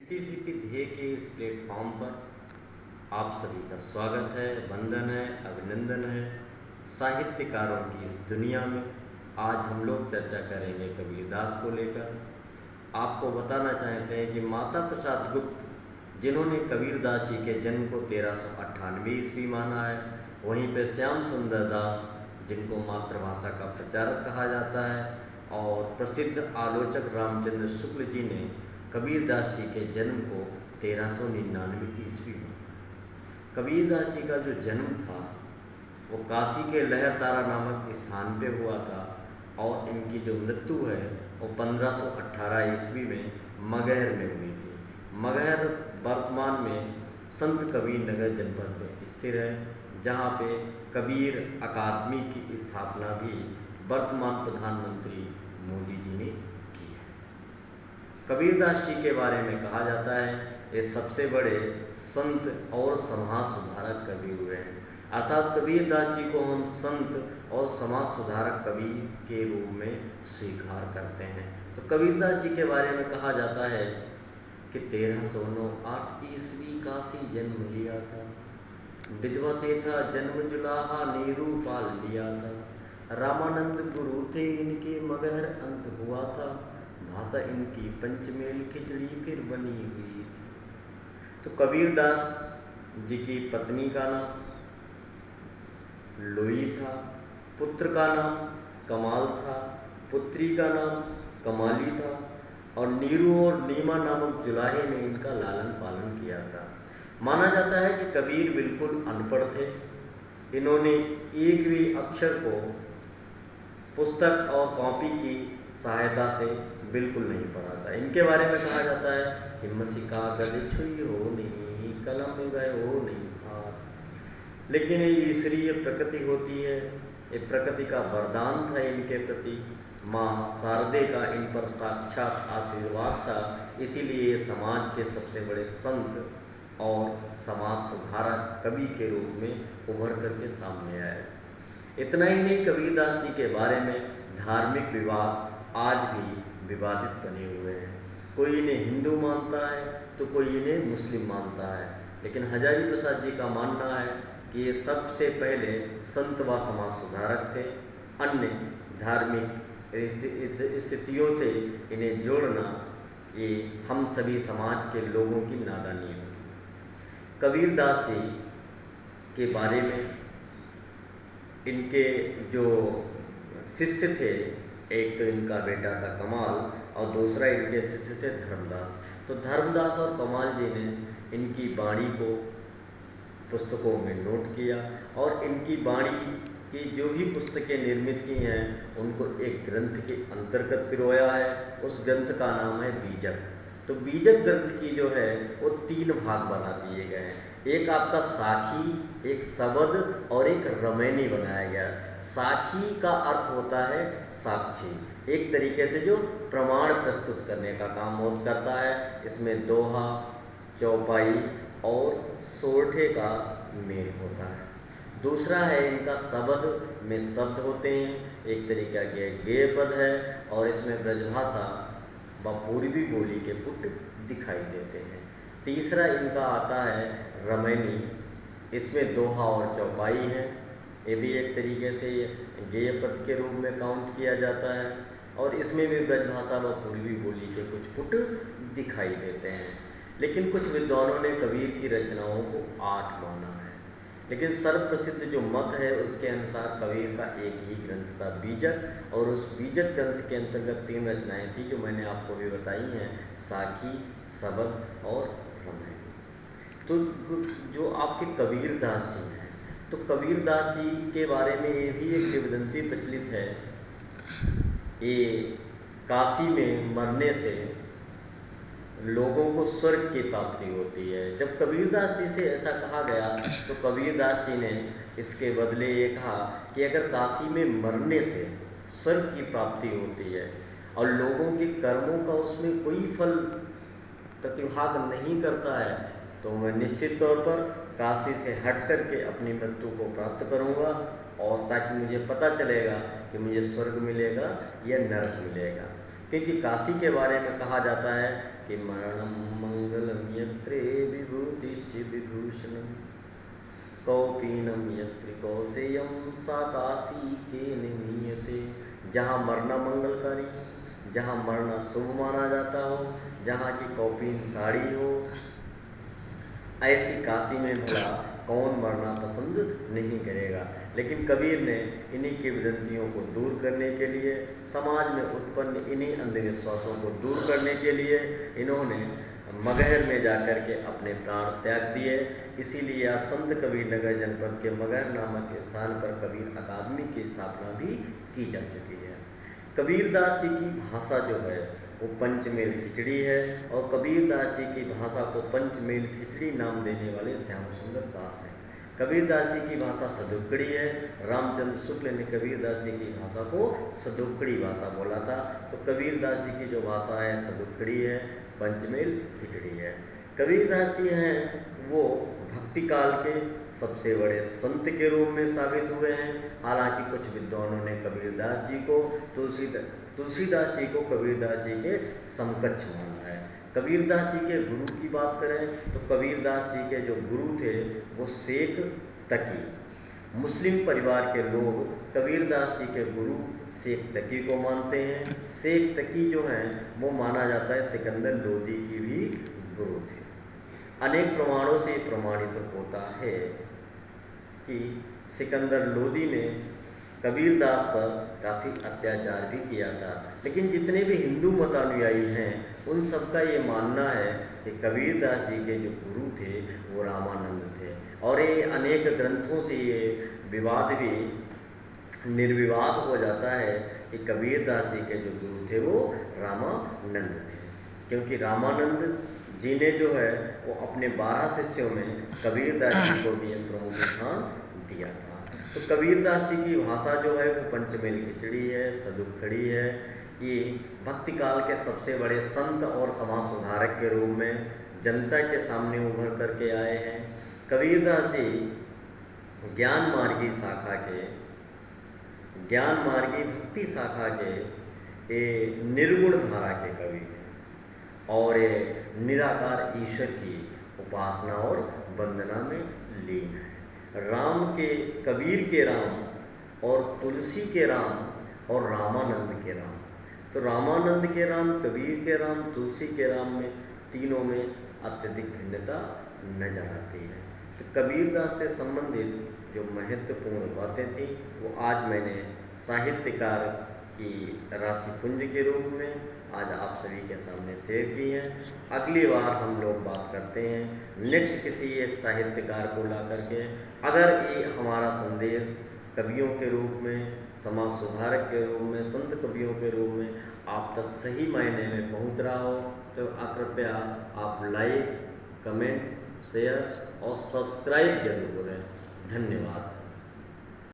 TCP ध्येय के इस प्लेटफॉर्म पर आप सभी का स्वागत है, वंदन है, अभिनंदन है। साहित्यकारों की इस दुनिया में आज हम लोग चर्चा करेंगे कबीरदास को लेकर। आपको बताना चाहते हैं कि माता प्रसाद गुप्त जिन्होंने कबीरदास जी के जन्म को 1398 ईस्वी माना है, वहीं पे श्याम सुंदर दास जिनको मातृभाषा का प्रचारक कहा जाता है, और प्रसिद्ध आलोचक रामचंद्र शुक्ल जी ने कबीरदास जी के जन्म को 1399 ईस्वी में। कबीरदास जी का जो जन्म था वो काशी के लहरतारा नामक स्थान पे हुआ था, और इनकी जो मृत्यु है वो 1518 ईस्वी में मगहर में हुई थी। मगहर वर्तमान में संत कबीर नगर जनपद में स्थित है, जहाँ पे कबीर अकादमी की स्थापना भी वर्तमान प्रधानमंत्री मोदी जी ने की है। कबीरदास जी के बारे में कहा जाता है ये सबसे बड़े संत और समाज सुधारक कवि हुए हैं, अर्थात कबीरदास जी को हम संत और समाज सुधारक कवि के रूप में स्वीकार करते हैं। तो कबीरदास जी के बारे में कहा जाता है कि 1308 ईस्वी काशी जन्म लिया था, विधवा से था जन्म जुलाहा नीरू पाल लिया था, रामानंद गुरु थे इनके मगहर अंत हुआ था, भाषा इनकी पंचमेल खिचड़ी फिर बनी हुई थी। तो कबीरदास जी की पत्नी का नाम लोई था, पुत्र का नाम कमाल था, पुत्री का नाम कमाली था, और नीरू और नीमा नामक जुलाहे ने इनका लालन पालन किया था। माना जाता है कि कबीर बिल्कुल अनपढ़ थे, इन्होंने एक भी अक्षर को पुस्तक और कॉपी की सहायता से बिल्कुल नहीं पढ़ा था। इनके बारे में कहा जाता है कि मसी कागज छुई हो नहीं, कलम गए हो नहीं हाथ। लेकिन ये ईश्वरीय प्रकृति होती है, ये प्रकृति का वरदान था इनके प्रति, माँ शारदे का इन पर साक्षात आशीर्वाद था, इसीलिए ये समाज के सबसे बड़े संत और समाज सुधारक कवि के रूप में उभर करके सामने आए। इतना ही नहीं, कबीरदास जी के बारे में धार्मिक विवाद आज भी विवादित बने हुए हैं। कोई इन्हें हिंदू मानता है तो कोई इन्हें मुस्लिम मानता है, लेकिन हजारी प्रसाद जी का मानना है कि ये सबसे पहले संत व समाज सुधारक थे। अन्य धार्मिक स्थितियों से इन्हें जोड़ना ये हम सभी समाज के लोगों की नादानी होगी। कबीरदास जी के बारे में इनके जो शिष्य थे, एक तो इनका बेटा था कमाल और दूसरा इनके शिष्य थे धर्मदास। तो धर्मदास और कमाल जी ने इनकी वाणी को पुस्तकों में नोट किया, और इनकी वाणी की जो भी पुस्तकें निर्मित की हैं उनको एक ग्रंथ के अंतर्गत पिरोया है। उस ग्रंथ का नाम है बीजक। तो बीजक ग्रंथ की जो है वो 3 भाग बना दिए गए हैं, एक आपका साखी, एक शबद और एक रमैनी बनाया गया। साखी का अर्थ होता है साक्षी, एक तरीके से जो प्रमाण प्रस्तुत करने का काम करता है। इसमें दोहा, चौपाई और सोरठे का मेल होता है। दूसरा है इनका शबद, में शब्द होते हैं, एक तरीका के गेय पद है, और इसमें ब्रजभाषा व पूर्वी बोली के पुट दिखाई देते हैं। तीसरा इनका आता है रमैनी, इसमें दोहा और चौपाई है, ये भी एक तरीके से गेय पद के रूप में काउंट किया जाता है, और इसमें भी ब्रजभाषा व पूर्वी बोली के कुछ पुट दिखाई देते हैं। लेकिन कुछ विद्वानों ने कबीर की रचनाओं को 8 माना है, लेकिन सर्वप्रसिद्ध जो मत है उसके अनुसार कबीर का एक ही ग्रंथ था बीजक, और उस बीजक ग्रंथ के अंतर्गत 3 रचनाएं थी जो मैंने आपको भी बताई हैं, साखी, शबद और रमैनी। तो जो आपके कबीरदास जी हैं, तो कबीरदास जी के बारे में ये भी एक किंवदंती प्रचलित है, ये काशी में मरने से लोगों को स्वर्ग की प्राप्ति होती है। जब कबीरदास जी से ऐसा कहा गया तो कबीरदास जी ने इसके बदले ये कहा कि अगर काशी में मरने से स्वर्ग की प्राप्ति होती है और लोगों के कर्मों का उसमें कोई फल प्रतिभाग नहीं करता है, तो मैं निश्चित तौर पर काशी से हट करके अपनी मृत्यु को प्राप्त करूंगा, और ताकि मुझे पता चलेगा कि मुझे स्वर्ग मिलेगा या नरक मिलेगा। क्योंकि काशी के बारे में कहा जाता है कि मरणं मंगलम यत्रे विभूतिश्च विभूषणम् कौपीनम यत्र कौसेयम सा काशी के निमीयते। जहाँ मरना मंगलकारी हो, जहाँ मरना शुभ माना जाता हो, जहाँ की कौपीन साड़ी हो, ऐसी काशी में भला कौन मरना पसंद नहीं करेगा। लेकिन कबीर ने इन्हीं किंवदंतियों को दूर करने के लिए, समाज में उत्पन्न इन्हीं अंधविश्वासों को दूर करने के लिए इन्होंने मगहर में जाकर के अपने प्राण त्याग दिए। इसीलिए आज संत कबीर नगर जनपद के मगहर नामक स्थान पर कबीर अकादमी की स्थापना भी की जा चुकी है। कबीरदास जी की भाषा जो है वो पंचमेल खिचड़ी है, और कबीरदास जी की भाषा को पंचमेल खिचड़ी नाम देने वाले श्याम सुंदर दास हैं। कबीरदास जी की भाषा सदुक्कड़ी है। रामचंद्र शुक्ल ने कबीरदास जी की भाषा को सदुक्कड़ी भाषा बोला था। तो कबीरदास जी की जो भाषा है सदुक्कड़ी है, पंचमेल खिचड़ी है। कबीरदास जी हैं वो भक्ति काल के सबसे बड़े संत के रूप में साबित हुए हैं। हालांकि कुछ विद्वानों ने कबीरदास जी को तुलसीदास जी को कबीरदास जी के समकक्ष माना है। कबीरदास जी के गुरु की बात करें तो कबीरदास जी के जो गुरु थे वो शेख तकी, मुस्लिम परिवार के लोग कबीरदास जी के गुरु शेख तकी को मानते हैं। शेख तकी जो हैं वो माना जाता है सिकंदर लोदी की भी गुरु थे। अनेक प्रमाणों से प्रमाणित होता है कि सिकंदर लोदी ने कबीरदास पर काफ़ी अत्याचार भी किया था। लेकिन जितने भी हिंदू मतानुयायी हैं उन सबका ये मानना है कि कबीरदास जी के जो गुरु थे वो रामानंद थे, और ये अनेक ग्रंथों से ये विवाद भी निर्विवाद हो जाता है कि कबीरदास जी के जो गुरु थे वो रामानंद थे, क्योंकि रामानंद जी ने जो है वो अपने 12 शिष्यों में कबीरदास जी को भी एक प्रमुख स्थान दिया था। तो कबीरदास जी की भाषा जो है वो पंचमेल खिचड़ी है, सदुक्खड़ी है। ये भक्ति काल के सबसे बड़े संत और समाज सुधारक के रूप में जनता के सामने उभर करके आए हैं। कबीरदास जी ज्ञान मार्गी भक्ति शाखा के निर्गुण धारा के कवि हैं, और निराकार ईश्वर की उपासना और वंदना में लीन है। राम के, कबीर के राम और तुलसी के राम और रामानंद के राम। तो रामानंद के राम, कबीर के राम, तुलसी के राम में तीनों में अत्यधिक भिन्नता नजर आती है। तो कबीरदास से संबंधित जो महत्वपूर्ण बातें थी वो आज मैंने साहित्यकार की राशि पुंज के रूप में आज आप सभी के सामने शेयर की हैं। अगली बार हम लोग बात करते हैं नेक्स्ट किसी एक साहित्यकार को ला करके। अगर ये हमारा संदेश कवियों के रूप में, समाज सुधारक के रूप में, संत कवियों के रूप में आप तक सही मायने में पहुंच रहा हो तो कृपया आप लाइक, कमेंट, शेयर और सब्सक्राइब जरूर करें। धन्यवाद।